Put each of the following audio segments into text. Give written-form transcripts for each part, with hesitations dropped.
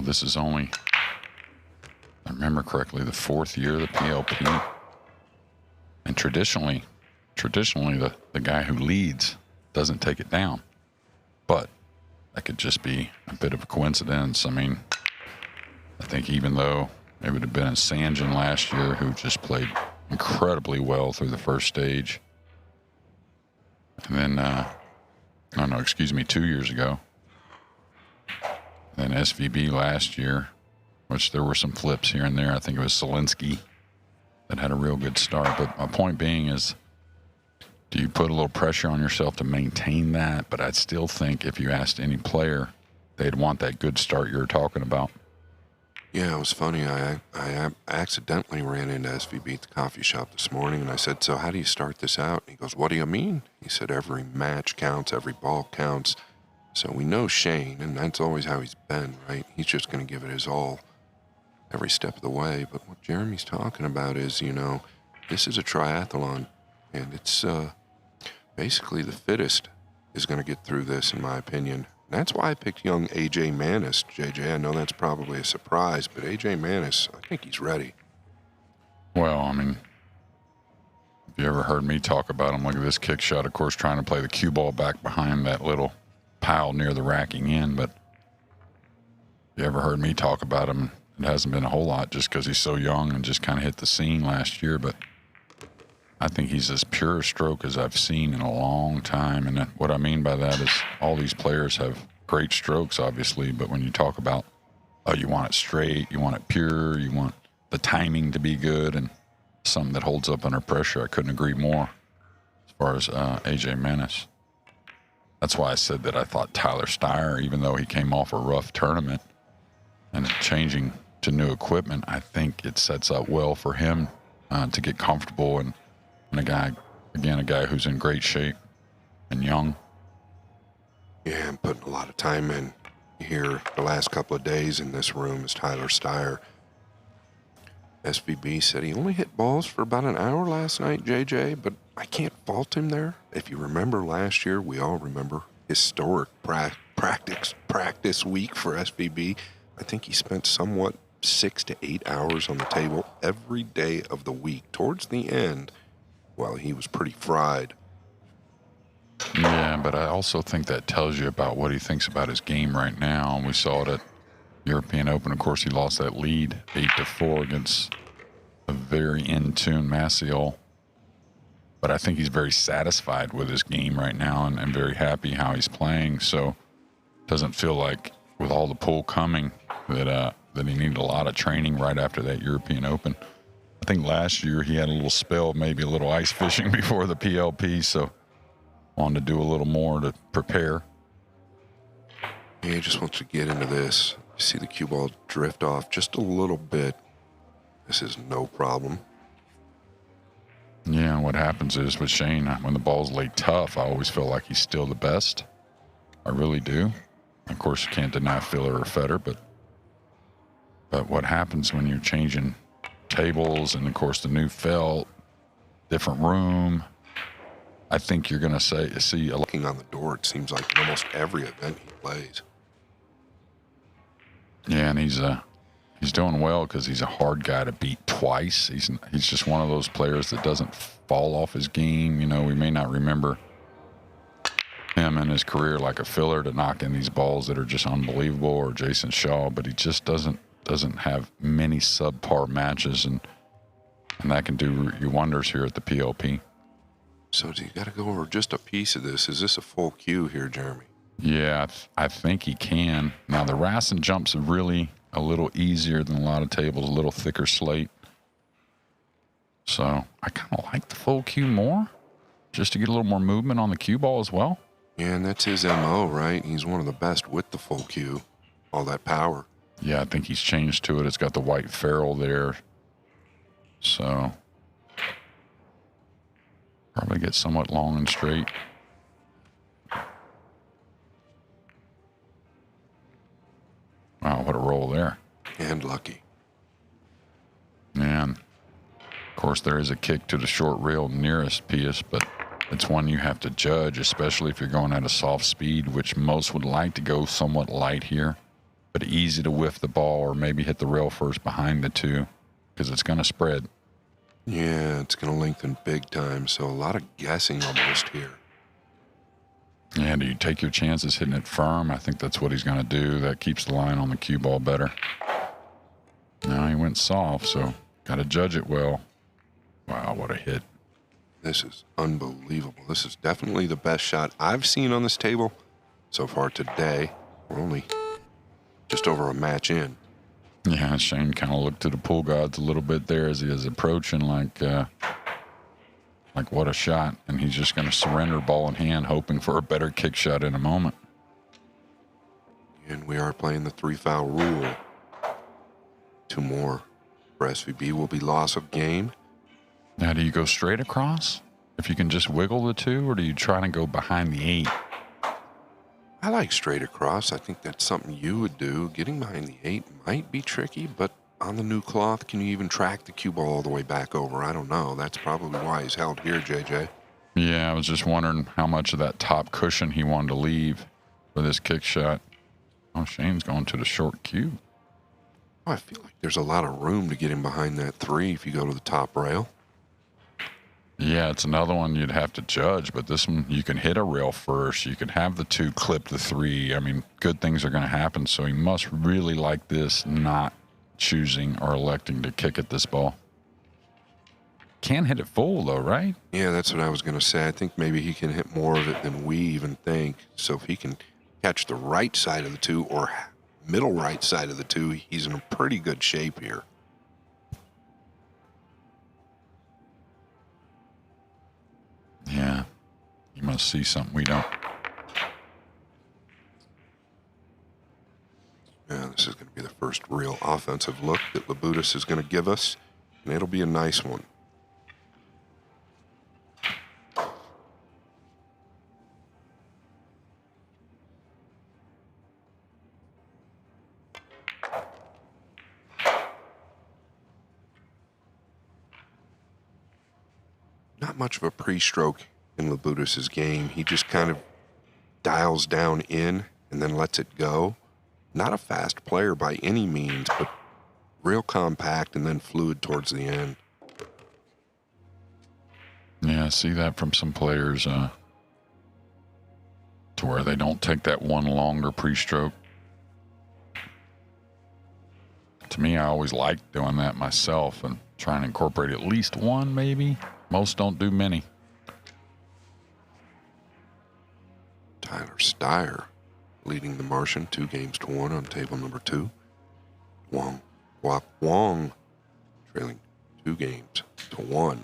this is only, if I remember correctly, the 4th year of the PLP. And traditionally the guy who leads doesn't take it down. But that could just be a bit of a coincidence. I mean, I think even though it would have been a Sanjin last year who just played incredibly well through the first stage. And then, 2 years ago. Then SVB last year, which there were some flips here and there. I think it was Solinsky that had a real good start. But my point being is, do you put a little pressure on yourself to maintain that? But I'd still think if you asked any player, they'd want that good start you're talking about. Yeah, it was funny. I accidentally ran into SVB at the coffee shop this morning, and I said, so how do you start this out? And he goes, what do you mean? He said, every match counts, every ball counts. So we know Shane, and that's always how he's been, right? He's just going to give it his all every step of the way. But what Jeremy's talking about is, this is a triathlon, and it's basically the fittest is going to get through this, in my opinion. That's why I picked young A.J. Manis. JJ, I know that's probably a surprise, but A.J. Manis, I think he's ready. Well, I mean, if you ever heard me talk about him, look at this kick shot, of course, trying to play the cue ball back behind that little pile near the racking end. But if you ever heard me talk about him, it hasn't been a whole lot just because he's so young and just kind of hit the scene last year. But I think he's as pure a stroke as I've seen in a long time. And what I mean by that is all these players have great strokes, obviously, but when you talk about, you want it straight, you want it pure, you want the timing to be good, and something that holds up under pressure, I couldn't agree more as far as A.J. Manis. That's why I said that I thought Tyler Steyer, even though he came off a rough tournament and changing to new equipment, I think it sets up well for him to get comfortable and a guy who's in great shape and young. Yeah, I'm putting a lot of time in here the last couple of days in this room is Tyler Steyer. SVB said he only hit balls for about an hour last night, JJ, but I can't fault him there. If you remember last year, we all remember historic practice week for SVB. I think he spent somewhat 6 to 8 hours on the table every day of the week. Towards the end, well, he was pretty fried. Yeah, but I also think that tells you about what he thinks about his game right now. We saw it at European Open. Of course, he lost that lead 8-4 against a very in-tune Maciel. But I think he's very satisfied with his game right now and very happy how he's playing. So it doesn't feel like with all the pull coming that he needed a lot of training right after that European Open. I think last year he had a little spell, maybe a little ice fishing before the PLP, so wanted to do a little more to prepare. Yeah, he just wants to get into this. You see the cue ball drift off just a little bit. This is no problem. Yeah, and what happens is with Shane, when the ball's laid tough, I always feel like he's still the best. I really do. Of course, you can't deny Filler or Federer, but what happens when you're changing tables and, of course, the new felt, different room, I think you're going to see a looking on the door, it seems like in almost every event he plays. Yeah, and he's doing well because he's a hard guy to beat twice. He's just one of those players that doesn't fall off his game. We may not remember him in his career like a Filler to knock in these balls that are just unbelievable, or Jason Shaw, but he just doesn't have many subpar matches, and that can do you wonders here at the PLP. So you got to go over just a piece of this. Is this a full cue here, Jeremy? Yeah, I think he can. Now, the Rassen jump's really a little easier than a lot of tables, a little thicker slate. So I kind of like the full cue more, just to get a little more movement on the cue ball as well. Yeah, and that's his MO, right? He's one of the best with the full cue, all that power. Yeah, I think he's changed to it. It's got the white ferrule there. So probably get somewhat long and straight. Wow, what a roll there. And lucky. And, of course, there is a kick to the short rail nearest Pijus, but it's one you have to judge, especially if you're going at a soft speed, which most would like to go somewhat light here. but easy to whiff the ball or maybe hit the rail first behind the two because it's going to spread. Yeah, it's going to lengthen big time, so a lot of guessing almost here. Yeah, do you take your chances hitting it firm? I think that's what he's going to do. That keeps the line on the cue ball better. No, he went soft, so got to judge it well. Wow, what a hit. This is unbelievable. This is definitely the best shot I've seen on this table so far today. We're only just over a match in. Yeah, Shane kind of looked to the pool gods a little bit there as he is approaching, like what a shot. And he's just going to surrender ball in hand, hoping for a better kick shot in a moment. And we are playing the 3-foul rule. 2 more for SVB will be loss of game. Now, do you go straight across if you can just wiggle the 2, or do you try to go behind the 8? I like straight across. I think that's something you would do. Getting behind the 8 might be tricky, but on the new cloth, can you even track the cue ball all the way back over? I don't know. That's probably why he's held here, JJ. Yeah, I was just wondering how much of that top cushion he wanted to leave for this kick shot. Oh, Shane's going to the short cue. Oh, I feel like there's a lot of room to get him behind that 3 if you go to the top rail. Yeah, it's another one you'd have to judge, but this one, you can hit a rail first. You can have the 2 clip the 3. I mean, good things are going to happen, so he must really like this, not choosing or electing to kick at this ball. Can hit it full, though, right? Yeah, that's what I was going to say. I think maybe he can hit more of it than we even think. So if he can catch the right side of the 2 or middle right side of the 2, he's in a pretty good shape here. Yeah, you must see something we don't. Yeah, this is going to be the first real offensive look that Labutis is going to give us, and it'll be a nice one. Not much of a pre-stroke in Labutis' game. He just kind of dials down in and then lets it go. Not a fast player by any means, but real compact and then fluid towards the end. Yeah, I see that from some players to where they don't take that one longer pre-stroke. To me, I always like doing that myself and trying to incorporate at least one, maybe. Most don't do many. Tyler Steyer leading the Martian 2-1 on table number 2. Wong Wap Wong trailing 2-1.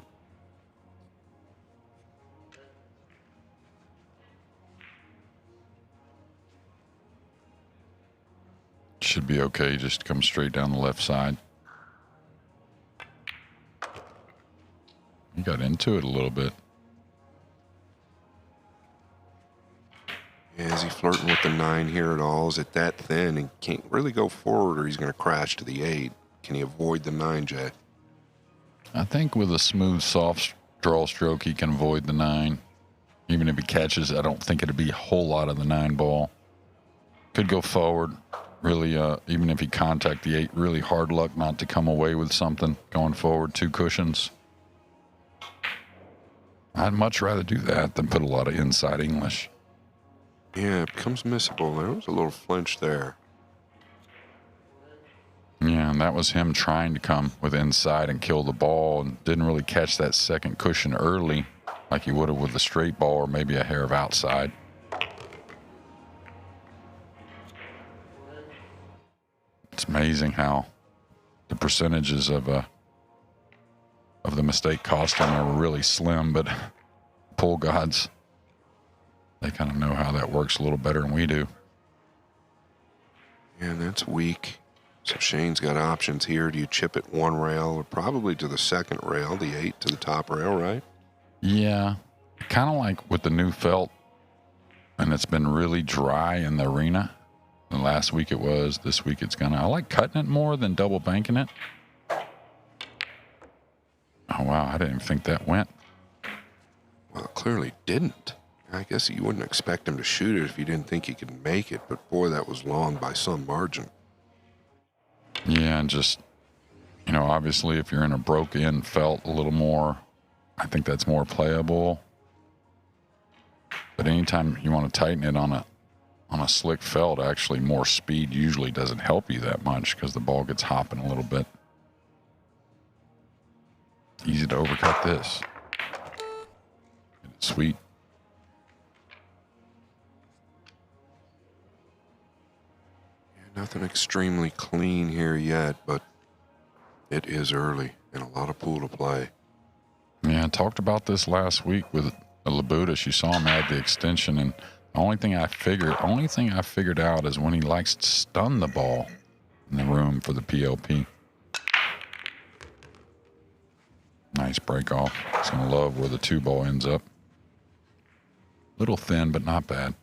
Should be okay, just come straight down the left side. He got into it a little bit. Yeah, is he flirting with the 9 here at all? Is it that thin and can't really go forward, or he's going to crash to the 8? Can he avoid the 9, Jay? I think with a smooth, soft draw stroke, he can avoid the 9. Even if he catches, I don't think it'd be a whole lot of the 9 ball. Could go forward. Really, even if he contact the 8, really hard luck not to come away with something going forward. 2 cushions. I'd much rather do that than put a lot of inside English. Yeah, it becomes missable. There was a little flinch there. Yeah, and that was him trying to come with inside and kill the ball and didn't really catch that second cushion early like he would have with a straight ball or maybe a hair of outside. It's amazing how the percentages of the mistake cost him are really slim, but pool gods, they kind of know how that works a little better than we do. Yeah, that's weak. So Shane's got options here. Do you chip it 1 rail or probably to the second rail, the 8 to the top rail, right? Yeah, kind of like with the new felt, and it's been really dry in the arena. And last week it was, this week it's gonna. I like cutting it more than double banking it. Oh, wow, I didn't even think that went. Well, it clearly didn't. I guess you wouldn't expect him to shoot it if you didn't think he could make it, but boy, that was long by some margin. Yeah, and just, obviously if you're in a broke-in felt a little more, I think that's more playable. But anytime you want to tighten it on a slick felt, actually more speed usually doesn't help you that much because the ball gets hopping a little bit. Easy to overcut this. Sweet. Yeah, nothing extremely clean here yet, but it is early and a lot of pool to play. Yeah, I talked about this last week with Labutis. You saw him add the extension, and the only thing I figured out is when he likes to stun the ball in the room for the PLP. Nice break off. He's going to love where the 2-ball ends up. Little thin, but not bad.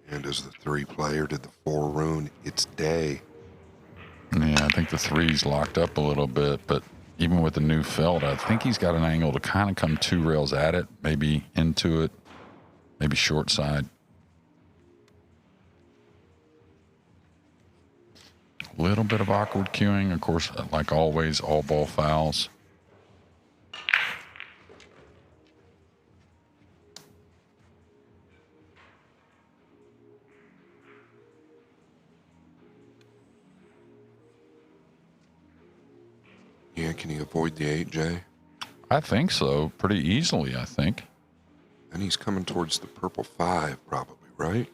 And as the 3 player did the 4 rune, it's day. Yeah, I think the 3's locked up a little bit, but even with the new felt, I think he's got an angle to kind of come 2 rails at it, maybe into it, maybe short side. A little bit of awkward cueing, of course, like always, all ball fouls. Yeah, can he avoid the 8J? I think so, pretty easily, I think. And he's coming towards the purple 5, probably, right?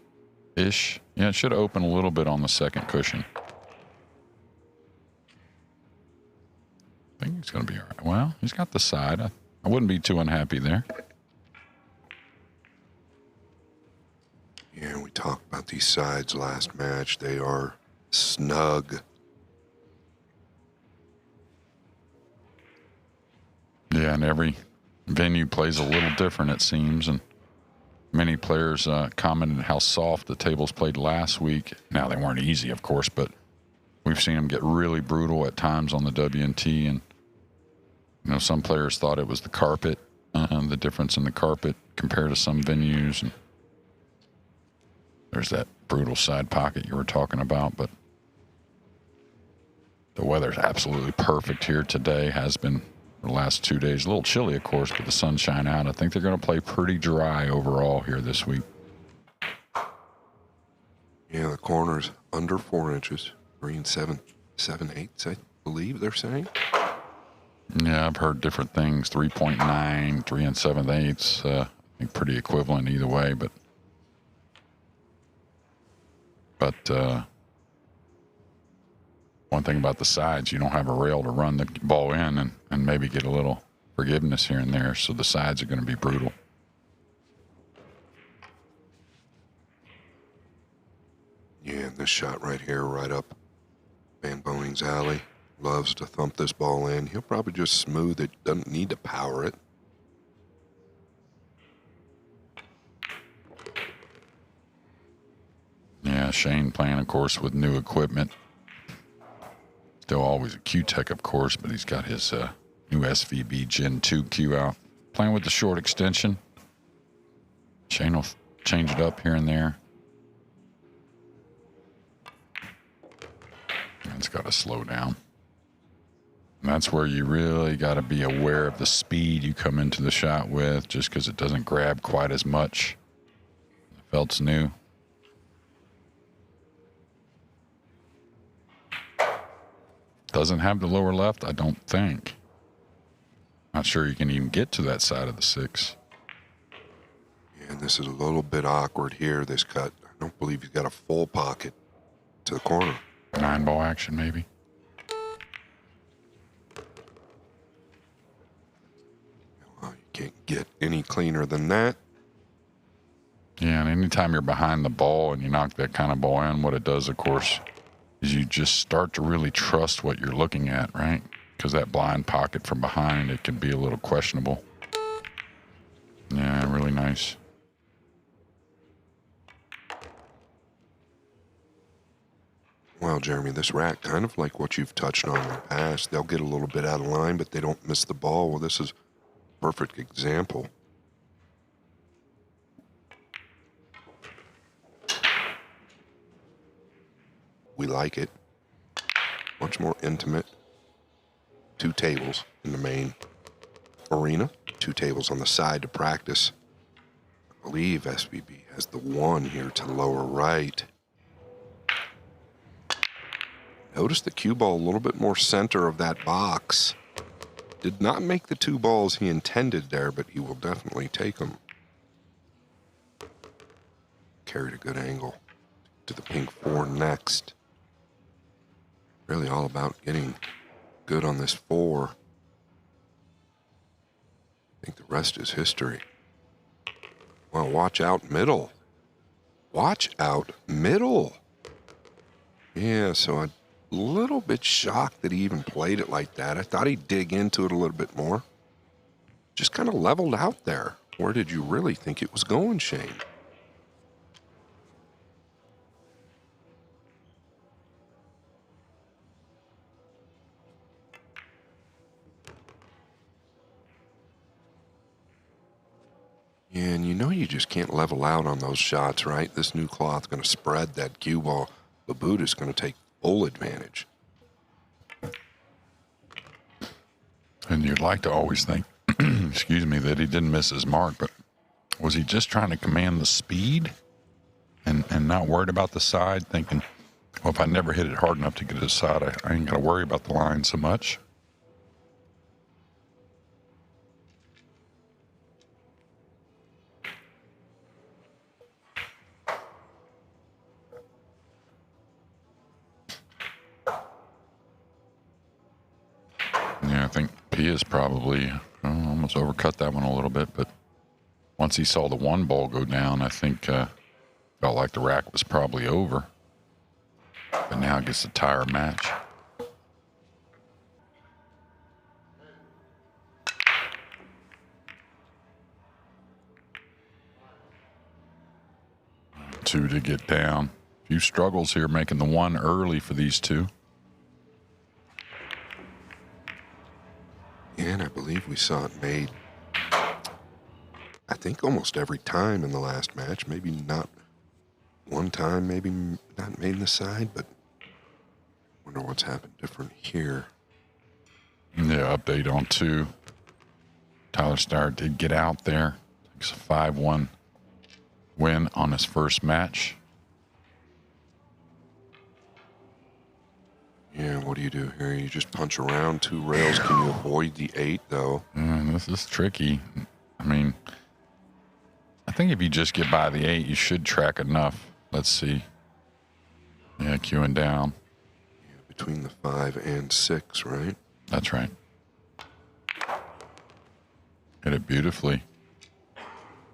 Ish. Yeah, it should open a little bit on the second cushion. I think he's going to be all right. Well, he's got the side. I wouldn't be too unhappy there. Yeah, we talked about these sides last match. They are snug. Yeah, and every venue plays a little different, it seems. And many players commented how soft the tables played last week. Now, they weren't easy, of course, but we've seen them get really brutal at times on the WNT. And, some players thought it was the carpet, the difference in the carpet compared to some venues. And there's that brutal side pocket you were talking about. But the weather's absolutely perfect here today, has been the last 2 days. A little chilly, of course, but the sunshine out. I think they're going to play pretty dry overall here this week. Yeah, the corner's under 4 inches. 3 7/8, I believe they're saying. Yeah, I've heard different things. 3.9, 3 7/8. I think pretty equivalent either way, but one thing about the sides, you don't have a rail to run the ball in and maybe get a little forgiveness here and there, so the sides are going to be brutal. Yeah, this shot right here, right up Van Boening's alley. Loves to thump this ball in. He'll probably just smooth it. Doesn't need to power it. Yeah, Shane playing, of course, with new equipment. Still always a Q-Tech, of course, but he's got his new SVB Gen 2 Q out. Playing with the short extension. Shane will change it up here and there. And it's got to slow down. And that's where you really got to be aware of the speed you come into the shot with, just because it doesn't grab quite as much. The felt's new. Doesn't have the lower left, I don't think. Not sure you can even get to that side of the 6. Yeah, and this is a little bit awkward here, this cut. I don't believe he's got a full pocket to the corner. 9-ball action, maybe. Well, you can't get any cleaner than that. Yeah, and anytime you're behind the ball and you knock that kind of ball in, what it does, of course, is you just start to really trust what you're looking at, right? Because that blind pocket from behind, it can be a little questionable. Yeah, really nice. Well, Jeremy, this rack, kind of like what you've touched on in the past, they'll get a little bit out of line, but they don't miss the ball. Well, this is a perfect example. We like it. much more intimate. 2 tables in the main arena, 2 tables on the side to practice. I believe SVB has the 1 here to lower right. Notice the cue ball a little bit more center of that box. Did not make the 2 balls he intended there, but he will definitely take them. Carried a good angle to the pink 4 next. Really all about getting good on this 4. I think the rest is history. Well, watch out middle. Watch out middle. Yeah, so a little bit shocked that he even played it like that. I thought he'd dig into it a little bit more. Just kind of leveled out there. Where did you really think it was going, Shane? And you know you just can't level out on those shots, right? This new cloth's going to spread that cue ball. Labutis going to take full advantage. And you'd like to always think, excuse me, that he didn't miss his mark, but was he just trying to command the speed and not worried about the side, thinking, well, if I never hit it hard enough to get to the side, I ain't got to worry about the line so much? Yeah, I think Pijus probably almost overcut that one a little bit, but once he saw the 1 ball go down, I think felt like the rack was probably over. But now it gets to tire match. Two to get down. A few struggles here making the 1 early for these 2. And I believe we saw it made, I think, almost every time in the last match. Maybe not one time, maybe not made in the side, but I wonder what's happened different here. Yeah, update on 2. Tyler Starr did get out there. Takes a 5-1 win on his first match. Yeah, what do you do here? You just punch around 2 rails. Can you avoid the 8, though? This is tricky. I mean, I think if you just get by the 8, you should track enough. Let's see. Yeah, queuing down. Yeah, between the 5 and 6, right? That's right. Hit it beautifully.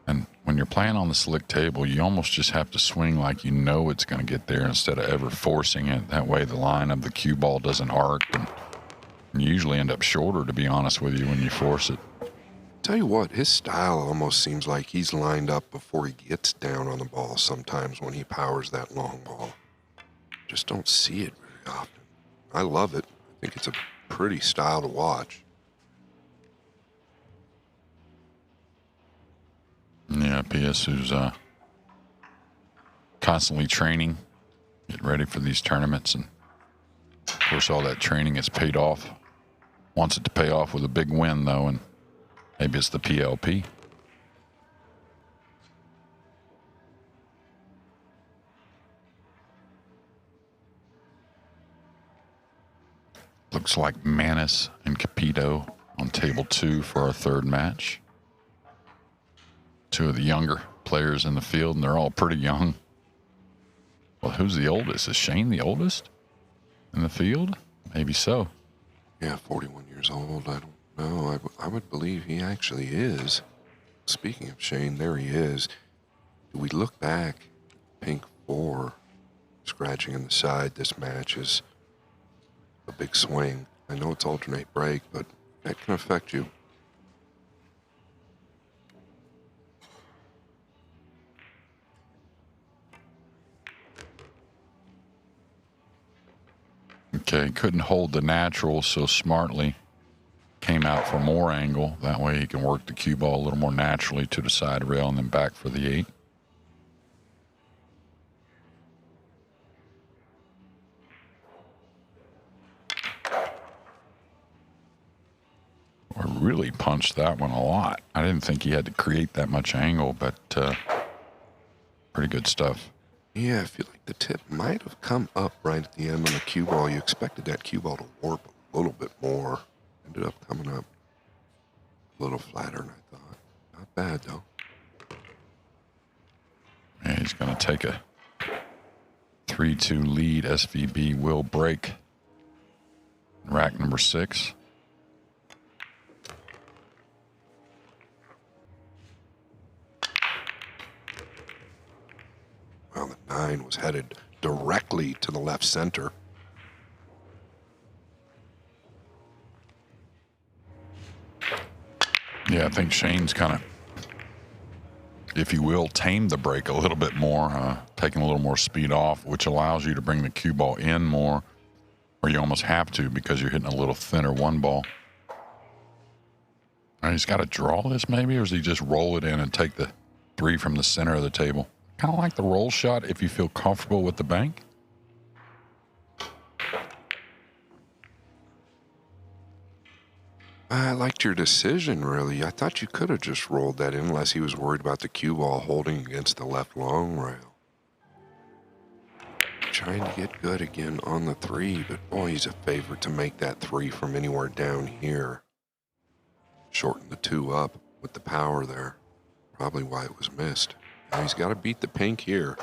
And when you're playing on the slick table, you almost just have to swing like you know it's going to get there instead of ever forcing it. That way the line of the cue ball doesn't arc, and you usually end up shorter, to be honest with you, when you force it. Tell you what, his style almost seems like he's lined up before he gets down on the ball sometimes when he powers that long ball. Just don't see it very often. I love it. I think it's a pretty style to watch. Yeah, Pijus, who's constantly training, getting ready for these tournaments. And, of course, all that training has paid off. Wants it to pay off with a big win, though, and maybe it's the PLP. Looks like Manis and Capito on table 2 for our 3rd match. 2 of the younger players in the field, and they're all pretty young. Well, who's the oldest? Is Shane the oldest in the field? Maybe so. Yeah, 41 years old. I don't know. I would believe he actually is. Speaking of Shane, there he is. Do we look back? Pink 4 scratching in the side. This match is a big swing. I know it's alternate break, but that can affect you. Okay, couldn't hold the natural, so smartly came out for more angle. That way he can work the cue ball a little more naturally to the side rail and then back for the 8. really punched that one a lot. I didn't think he had to create that much angle, but pretty good stuff. Yeah, I feel like the tip might have come up right at the end on the cue ball. You expected that cue ball to warp a little bit more. Ended up coming up a little flatter than I thought. Not bad, though. And he's going to take a 3-2 lead. SVB will break. Rack number 6. Well, the 9 was headed directly to the left center. Yeah, I think Shane's kind of, if you will, tamed the break a little bit more, taking a little more speed off, which allows you to bring the cue ball in more, or you almost have to because you're hitting a little thinner 1 ball. He's got to draw this maybe, or does he just roll it in and take the 3 from the center of the table? Kind of like the roll shot if you feel comfortable with the bank. I liked your decision, really. I thought you could have just rolled that in unless he was worried about the cue ball holding against the left long rail. Trying to get good again on the 3, but boy, he's a favorite to make that 3 from anywhere down here. Shorten the 2 up with the power there. Probably why it was missed. Now he's got to beat the pink here.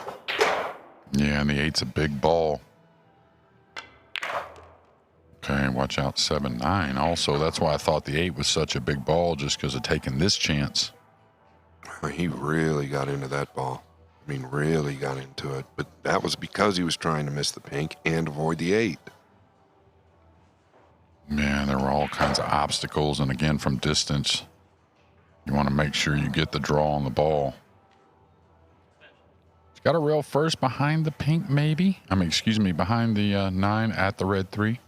Yeah, and the 8's a big ball. Okay, watch out 7-9. Also, that's why I thought the 8 was such a big ball, just because of taking this chance. He really got into that ball. I mean, really got into it. But that was because he was trying to miss the pink and avoid the 8. Man, there were all kinds of obstacles. And again, from distance, you want to make sure you get the draw on the ball. He's got a rail first behind the pink, maybe. I mean, excuse me, behind the 9 at the red 3.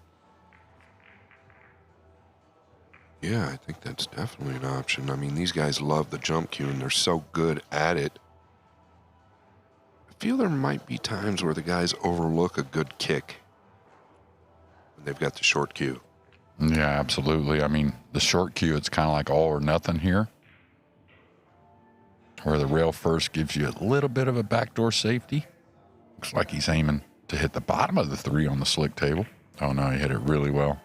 Yeah, I think that's definitely an option. I mean, these guys love the jump cue, and they're so good at it. I feel there might be times where the guys overlook a good kick when they've got the short cue. Yeah, absolutely. I mean, the short cue, it's kind of like all or nothing here, where the rail first gives you a little bit of a backdoor safety. Looks like he's aiming to hit the bottom of the 3 on the slick table. Oh, no, he hit it really well.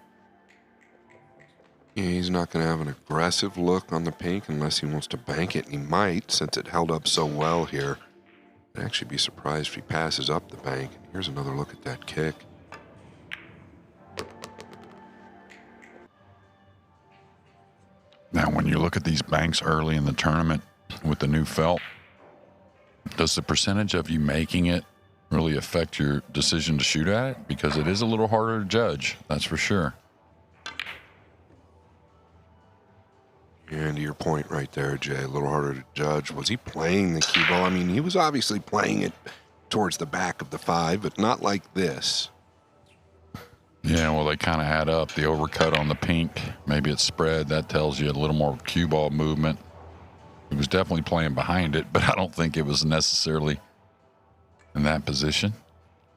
Yeah, he's not going to have an aggressive look on the pink unless he wants to bank it, and he might since it held up so well here. I'd actually be surprised if he passes up the bank. And here's another look at that kick. Now, when you look at these banks early in the tournament with the new felt, does the percentage of you making it really affect your decision to shoot at it? Because it is a little harder to judge, that's for sure. And to your point right there, Jay, a little harder to judge. Was he playing the cue ball? I mean, he was obviously playing it towards the back of the 5, but not like this. Yeah, well, they kind of add up. The overcut on the pink, maybe it's spread. That tells you a little more cue ball movement. He was definitely playing behind it, but I don't think it was necessarily in that position.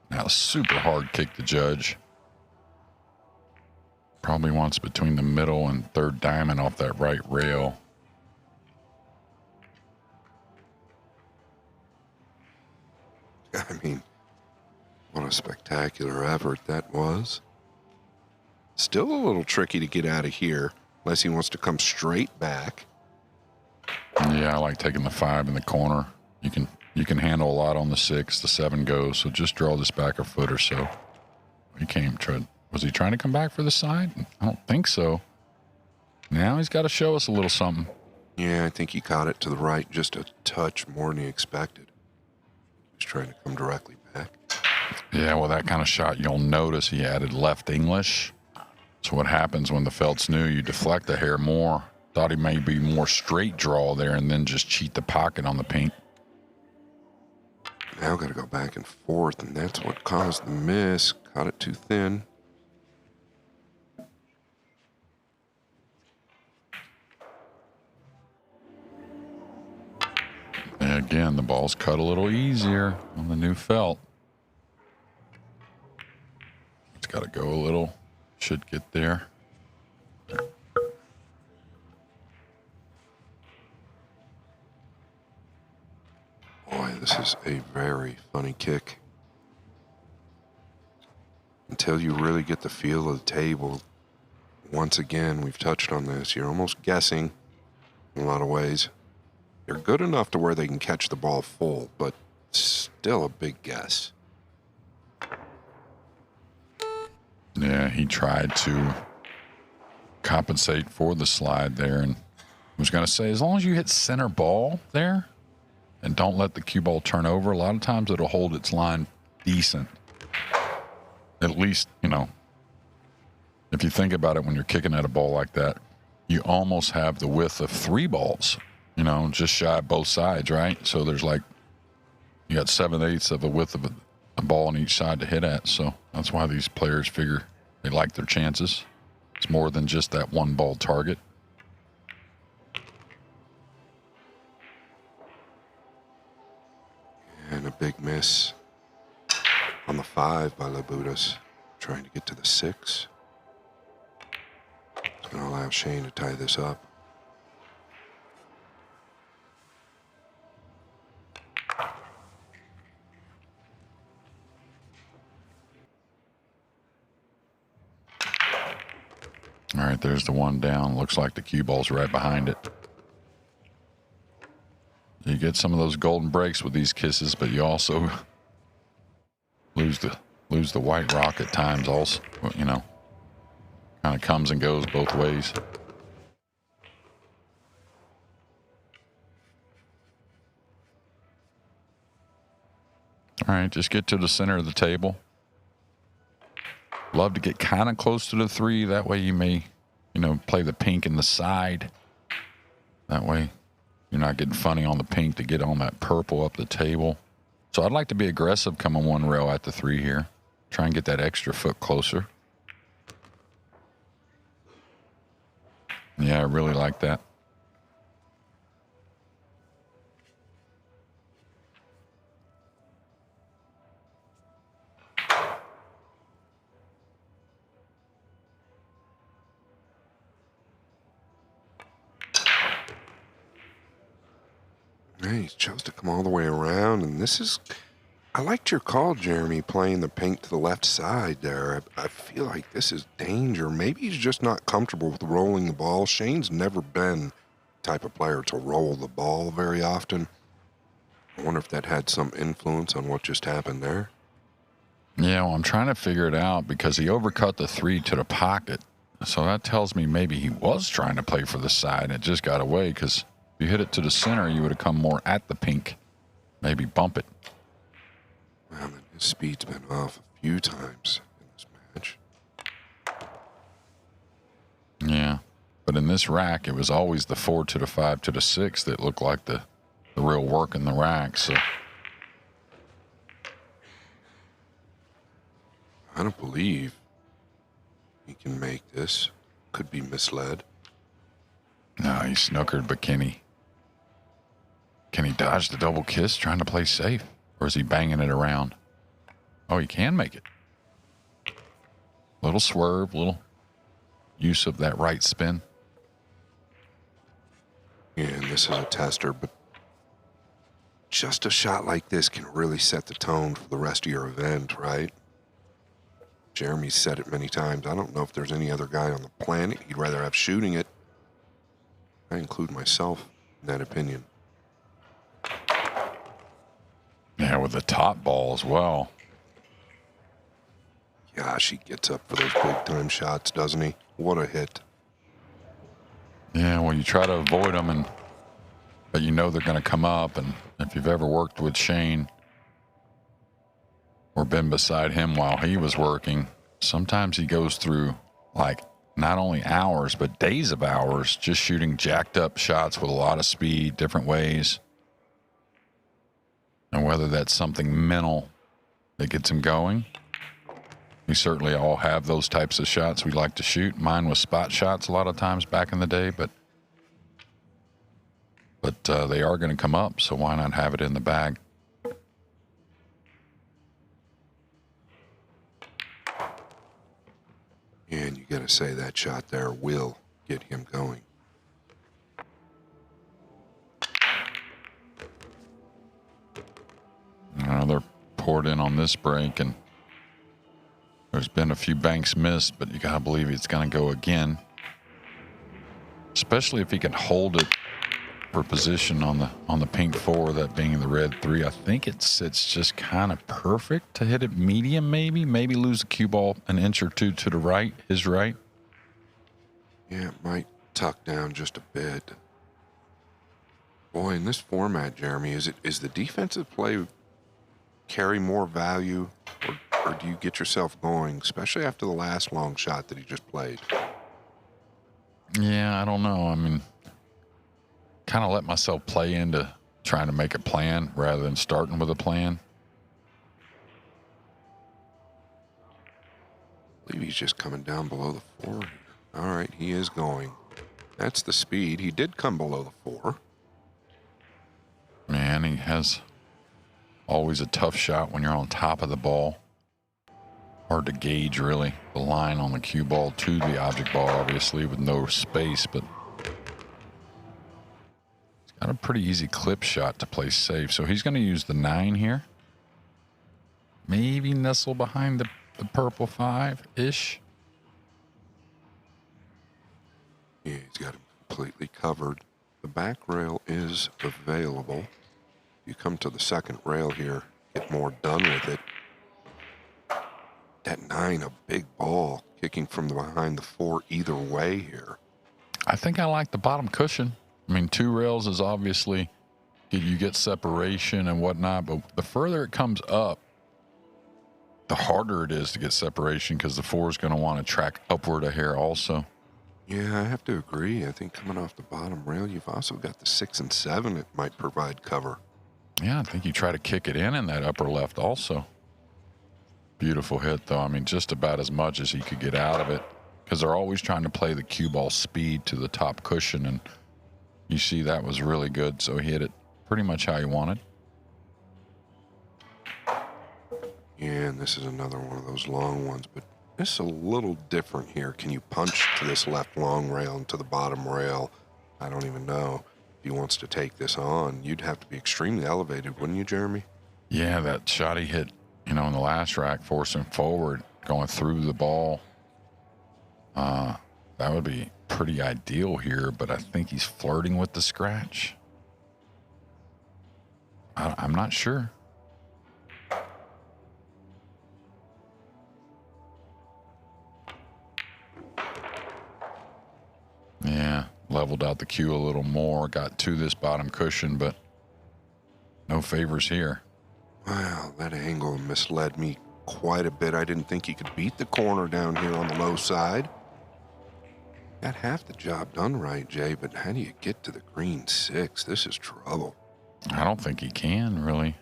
Now, a super hard kick to judge. Probably wants between the middle and 3rd diamond off that right rail. I mean, what a spectacular effort that was. Still a little tricky to get out of here, unless he wants to come straight back. Yeah, I like taking the 5 in the corner. You can handle a lot on the 6. The 7 goes, so just draw this back a foot or so. He came trying. Was he trying to come back for the side? I don't think so. Now he's got to show us a little something. Yeah, I think he caught it to the right just a touch more than he expected. He was trying to come directly back. Yeah, well, that kind of shot, you'll notice he added left English. So what happens when the felt's new, you deflect the hair more. Thought he may be more straight draw there and then just cheat the pocket on the pink. Now got to go back and forth, and that's what caused the miss. Caught it too thin. And again, the ball's cut a little easier on the new felt. It's got to go a little. Should get there. is a very funny kick. Until you really get the feel of the table, once again, we've touched on this, you're almost guessing in a lot of ways. They're good enough to where they can catch the ball full, but still a big guess. Yeah, he tried to compensate for the slide there, and I was going to say, as long as you hit center ball there and don't let the cue ball turn over, a lot of times it'll hold its line decent. At least, if you think about it, when you're kicking at a ball like that, you almost have the width of 3 balls, just shy of both sides, right? So there's you got 7/8 of the width of a ball on each side to hit at. So that's why these players figure they like their chances. It's more than just that 1 ball target. And a big miss on the 5 by Labutis, trying to get to the 6. It's going to allow Shane to tie this up. All right, there's the 1 down. Looks like the cue ball's right behind it. You get some of those golden breaks with these kisses, but you also lose the white rock at times also, kind of comes and goes both ways. All right, just get to the center of the table. Love to get kind of close to the 3. That way you may, play the pink in the side. That way you're not getting funny on the pink to get on that purple up the table. So I'd like to be aggressive coming 1 rail at the 3 here. Try and get that extra foot closer. Yeah, I really like that. He chose to come all the way around, and I liked your call, Jeremy, playing the pink to the left side there. I feel like this is danger. Maybe he's just not comfortable with rolling the ball. Shane's never been the type of player to roll the ball very often. I wonder if that had some influence on what just happened there. Yeah, well, I'm trying to figure it out because he overcut the 3 to the pocket. So that tells me maybe he was trying to play for the side and it just got away, because if you hit it to the center, you would have come more at the pink. Maybe bump it. Well, his speed's been off a few times in this match. Yeah, but in this rack, it was always the 4 to the 5 to the 6 that looked like the real work in the rack. So I don't believe he can make this. Could be misled. No, he snookered, but can he dodge the double kiss trying to play safe? Or is he banging it around? Oh, he can make it. Little swerve, little use of that right spin. Yeah, and this is a tester, but just a shot like this can really set the tone for the rest of your event, right? Jeremy's said it many times. I don't know if there's any other guy on the planet he'd rather have shooting it. I include myself in that opinion. Yeah, with the top ball as well. Gosh, he gets up for those big-time shots, doesn't he? What a hit. Yeah, well, you try to avoid them, but you know they're going to come up. And if you've ever worked with Shane or been beside him while he was working, sometimes he goes through not only hours, but days of hours just shooting jacked up shots with a lot of speed, different ways. And whether that's something mental that gets him going, we certainly all have those types of shots we like to shoot. Mine was spot shots a lot of times back in the day, but they are going to come up, so why not have it in the bag? And you got to say that shot there will get him going. poured in on this break, and there's been a few banks missed, but you gotta believe it's gonna go again. Especially if he can hold it for position on the pink 4, that being the red 3. I think it sits just kind of perfect to hit it medium, maybe lose the cue ball an inch or two to the right, his right. Yeah, it might tuck down just a bit. Boy, in this format, Jeremy, is the defensive play carry more value, or do you get yourself going, especially after the last long shot that he just played? Yeah, I don't know. I mean, kind of let myself play into trying to make a plan rather than starting with a plan. I believe he's just coming down below the 4 here. All right, he is going. That's the speed. He did come below the 4. Man, he has always a tough shot when you're on top of the ball. Hard to gauge, really, the line on the cue ball to the object ball, obviously, with no space, but it's got a pretty easy clip shot to play safe. So he's going to use the 9 here. Maybe nestle behind the purple 5-ish. Yeah, he's got him completely covered. The back rail is available. You come to the second rail here, get more done with it. That 9, a big ball, kicking from behind the 4 either way here. I think I like the bottom cushion. I mean, 2 rails is obviously, you get separation and whatnot, but the further it comes up, the harder it is to get separation because the 4 is going to want to track upward a hair also. Yeah, I have to agree. I think coming off the bottom rail, you've also got the 6 and 7 that might provide cover. Yeah, I think you try to kick it in that upper left also. Beautiful hit, though. I mean, just about as much as he could get out of it, because they're always trying to play the cue ball speed to the top cushion, and you see that was really good, so he hit it pretty much how he wanted. Yeah, and this is another one of those long ones, but this is a little different here. Can you punch to this left long rail and to the bottom rail? I don't even know. If he wants to take this on, you'd have to be extremely elevated, wouldn't you, Jeremy? Yeah, that shot he hit, in the last rack, forcing forward, going through the ball. That would be pretty ideal here, but I think he's flirting with the scratch. I'm not sure. Yeah, leveled out the cue a little more, got to this bottom cushion, but no favors here. Wow, that angle misled me quite a bit. I didn't think he could beat the corner down here on the low side. Got half the job done right, Jay, but how do you get to the green 6? This is trouble. I don't think he can, really.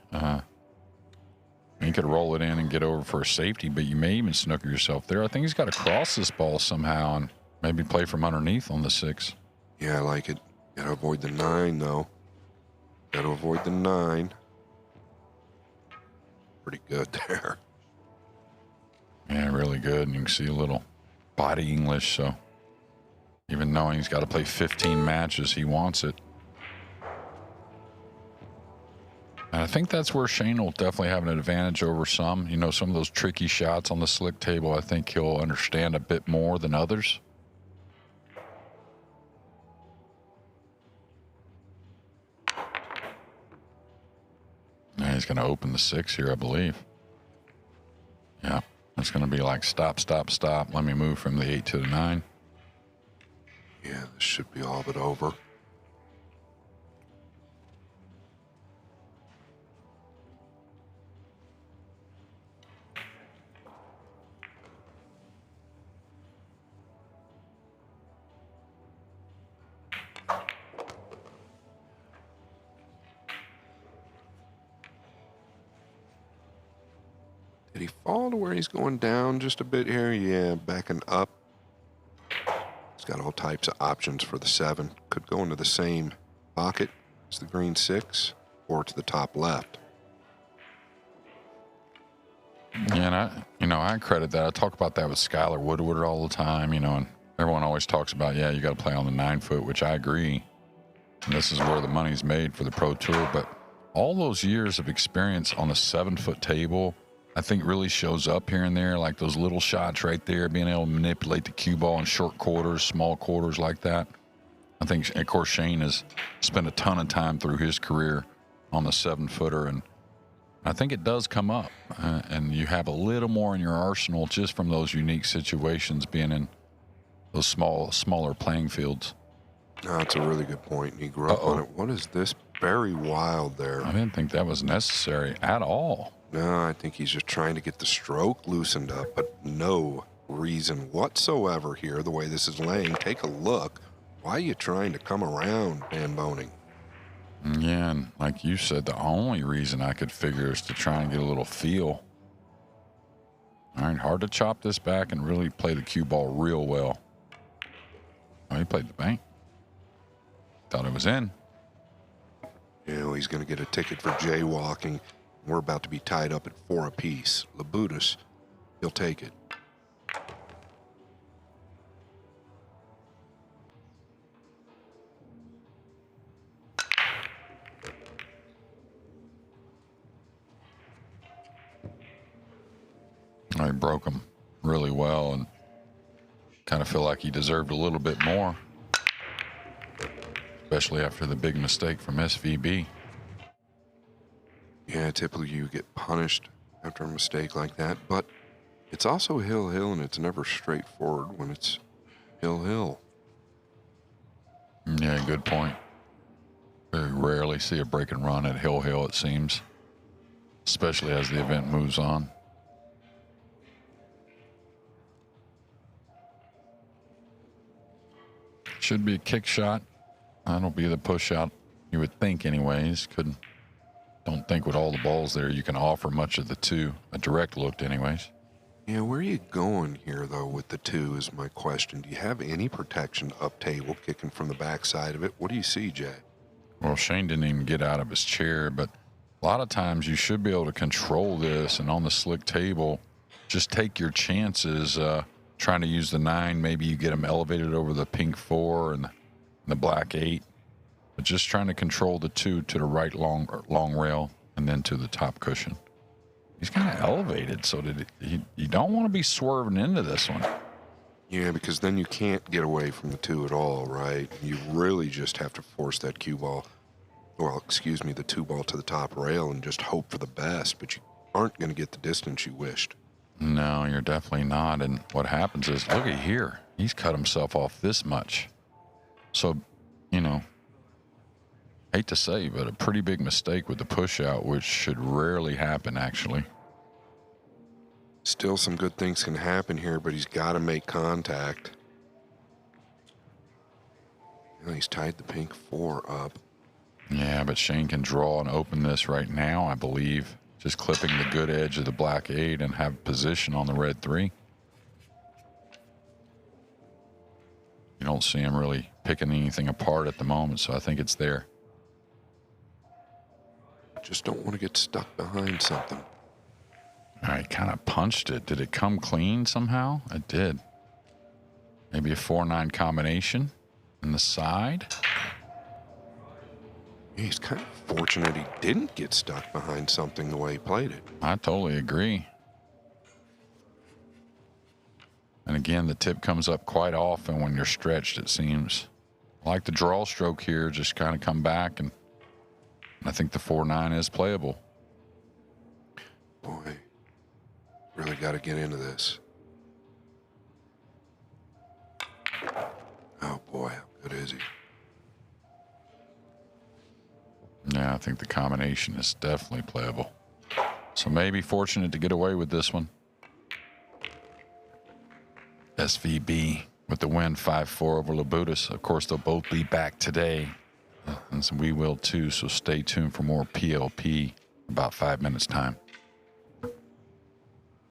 He could roll it in and get over for a safety, but you may even snooker yourself there. I think he's got to cross this ball somehow and maybe play from underneath on the 6. Yeah, I like it. Gotta avoid the 9, though. Gotta avoid the 9. Pretty good there. Yeah, really good. And you can see a little body English, so even knowing he's got to play 15 matches, he wants it. And I think that's where Shane will definitely have an advantage over some. Some of those tricky shots on the slick table, I think he'll understand a bit more than others. Now he's going to open the 6 here, I believe. Yeah, it's going to be like stop, stop, stop. Let me move from the 8 to the 9. Yeah, this should be all but over. Did he fall to where he's going down just a bit here? Yeah, backing up. He's got all types of options for the 7. Could go into the same pocket as the green 6 or to the top left. Yeah, and I credit that. I talk about that with Skylar Woodward all the time, and everyone always talks about, yeah, you got to play on the 9 foot, which I agree. And this is where the money's made for the Pro Tour, but all those years of experience on a 7-foot table, I think really shows up here and there, like those little shots right there, being able to manipulate the cue ball in short quarters, small quarters like that. I think, of course, Shane has spent a ton of time through his career on the 7-footer, and I think it does come up. And you have a little more in your arsenal just from those unique situations being in those smaller playing fields. No, that's a really good point. He grew up on it. What is this? Very wild there. I didn't think that was necessary at all. No, I think he's just trying to get the stroke loosened up, but no reason whatsoever here, the way this is laying. Take a look. Why are you trying to come around, Van Boening? Yeah, and like you said, the only reason I could figure is to try and get a little feel. All right, hard to chop this back and really play the cue ball real well. Oh, he played the bank. Thought it was in. You know, he's going to get a ticket for jaywalking. We're about to be tied up at 4 apiece. Labutis, he'll take it. I broke him really well and kind of feel like he deserved a little bit more, especially after the big mistake from SVB. Yeah, typically you get punished after a mistake like that, but it's also hill-hill, and it's never straightforward when it's hill-hill. Yeah, good point. Very rarely see a break and run at hill-hill, it seems, especially as the event moves on. Should be a kick shot. That'll be the push out, you would think anyways. Don't think with all the balls there you can offer much of the 2. A direct look anyways. Yeah, where are you going here, though, with the 2 is my question. Do you have any protection up table, kicking from the backside of it? What do you see, Jay? Well, Shane didn't even get out of his chair, but a lot of times you should be able to control this, and on the slick table, just take your chances trying to use the 9. Maybe you get them elevated over the pink 4 and the black 8. But just trying to control the 2 to the right long rail and then to the top cushion. He's kind of elevated, so you don't want to be swerving into this one. Yeah, because then you can't get away from the 2 at all, right? You really just have to force that cue ball, the 2 ball to the top rail and just hope for the best, but you aren't going to get the distance you wished. No, you're definitely not. And what happens is, look at here. He's cut himself off this much. So, you know, hate to say, but a pretty big mistake with the push out, which should rarely happen, actually. Still some good things can happen here, but he's got to make contact. You know, he's tied the pink 4 up. Yeah, but Shane can draw and open this right now, I believe. Just clipping the good edge of the black 8 and have position on the red 3. You don't see him really picking anything apart at the moment, so I think it's there. Just don't want to get stuck behind something. I kind of punched it. Did it come clean somehow? It did. Maybe a 4-9 combination in the side. Yeah, he's kind of fortunate he didn't get stuck behind something the way he played it. I totally agree. And again, the tip comes up quite often when you're stretched, it seems. I like the draw stroke here, just kind of come back, and I think the 4-9 is playable. Boy, really got to get into this. Oh boy, how good is he? Yeah, I think the combination is definitely playable. So maybe fortunate to get away with this one. SVB with the win, 5-4 over Labutis. Of course, they'll both be back today, and so we will too, so stay tuned for more PLP in about 5 minutes' time.